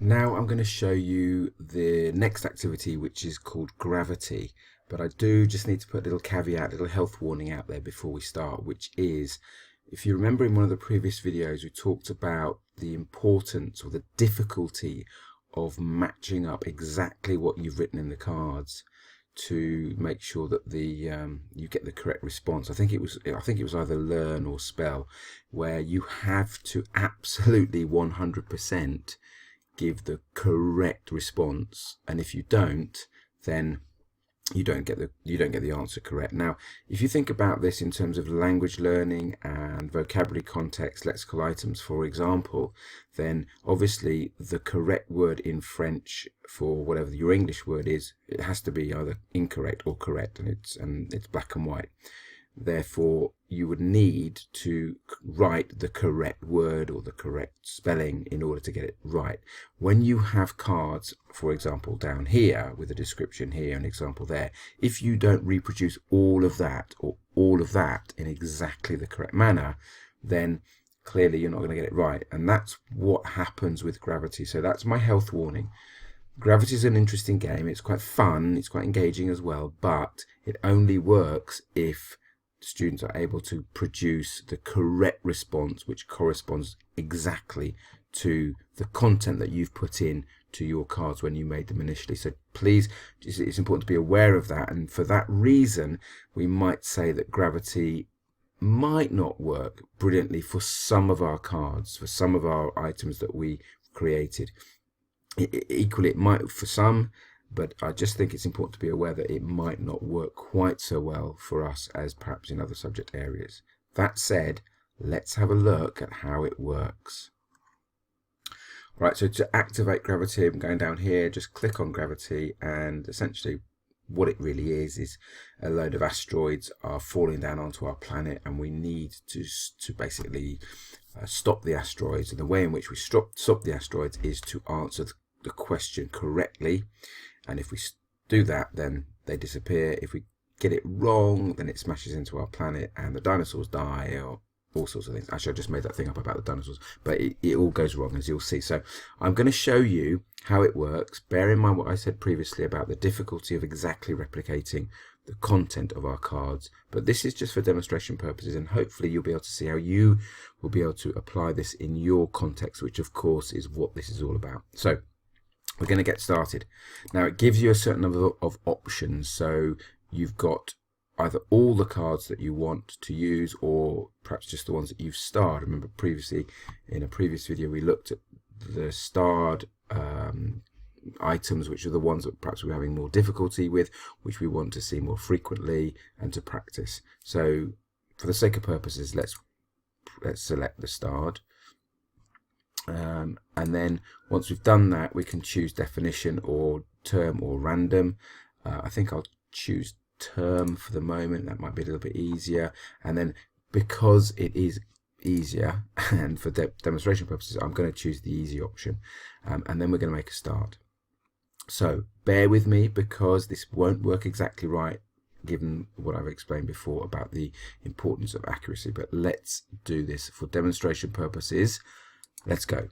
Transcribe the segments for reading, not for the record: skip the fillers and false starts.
Now I'm going to show you the next activity, which is called gravity. But I do just need to put a little caveat, a little health warning out there before we start, which is, if you remember in one of the previous videos, we talked about the importance or the difficulty of matching up exactly what you've written in the cards to make sure that you get the correct response. I think it was either learn or spell, where you have to absolutely 100% give the correct response, and if you don't, then you don't get the answer correct. Now, if you think about this in terms of language learning and vocabulary context, lexical items, for example, then obviously the correct word in French for whatever your English word is, it has to be either incorrect or correct, and it's black and white. Therefore, you would need to write the correct word or the correct spelling in order to get it right. When you have cards, for example, down here with a description here, an example there, if you don't reproduce all of that or all of that in exactly the correct manner, then clearly you're not going to get it right. And that's what happens with gravity. So that's my health warning. Gravity is an interesting game. It's quite fun. It's quite engaging as well, but it only works if students are able to produce the correct response, which corresponds exactly to the content that you've put in to your cards when you made them initially. So please, it's important to be aware of that, and for that reason we might say that gravity might not work brilliantly for some of our cards, for some of our items that we created. Equally, it might for some, but I just think it's important to be aware that it might not work quite so well for us as perhaps in other subject areas. That said, let's have a look at how it works. Right, so to activate gravity, I'm going down here, just click on gravity, and essentially what it really is a load of asteroids are falling down onto our planet, and we need to basically stop the asteroids. And the way in which we stop the asteroids is to answer the question correctly. And if we do that, then they disappear. If we get it wrong, then it smashes into our planet and the dinosaurs die, or all sorts of things. Actually, I just made that thing up about the dinosaurs, but it all goes wrong, as you'll see. So I'm going to show you how it works. Bear in mind what I said previously about the difficulty of exactly replicating the content of our cards, but this is just for demonstration purposes, and hopefully you'll be able to see how you will be able to apply this in your context, which of course is what this is all about. So we're going to get started. Now, it gives you a certain number of options. So you've got either all the cards that you want to use, or perhaps just the ones that you've starred. Remember previously, in a previous video, we looked at the starred items, which are the ones that perhaps we're having more difficulty with, which we want to see more frequently and to practice. So for the sake of purposes, let's select the starred. And then once we've done that, we can choose definition or term or random. I think I'll choose term for the moment. That might be a little bit easier. And then because it is easier and for demonstration purposes, I'm going to choose the easy option. And then we're going to make a start. So bear with me because this won't work exactly right, given what I've explained before about the importance of accuracy. But let's do this for demonstration purposes. Let's go.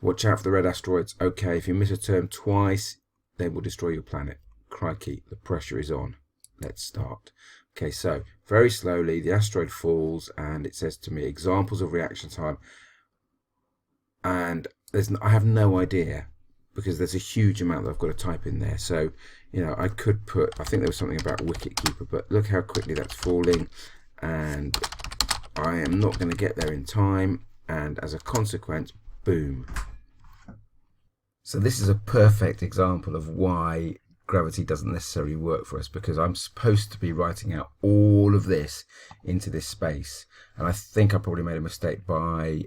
Watch out for the red asteroids. Okay, if you miss a term twice, they will destroy your planet. Crikey, the pressure is on. Let's start. Okay, so very slowly the asteroid falls, and it says to me examples of reaction time. And I have no idea, because there's a huge amount that I've got to type in there. So, you know, I could put, I think there was something about wicket keeper, but look how quickly that's falling, and I am not going to get there in time. And as a consequence, boom. So this is a perfect example of why gravity doesn't necessarily work for us, because I'm supposed to be writing out all of this into this space, and I think I probably made a mistake by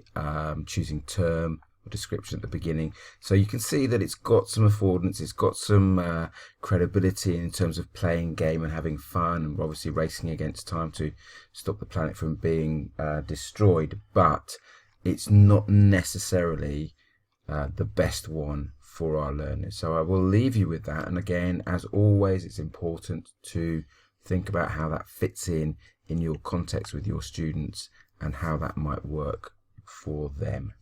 choosing term or description at the beginning. So you can see that it's got some affordance, it's got some credibility in terms of playing game and having fun, and obviously racing against time to stop the planet from being destroyed, but it's not necessarily the best one for our learners. So I will leave you with that. And again, as always, it's important to think about how that fits in your context with your students and how that might work for them.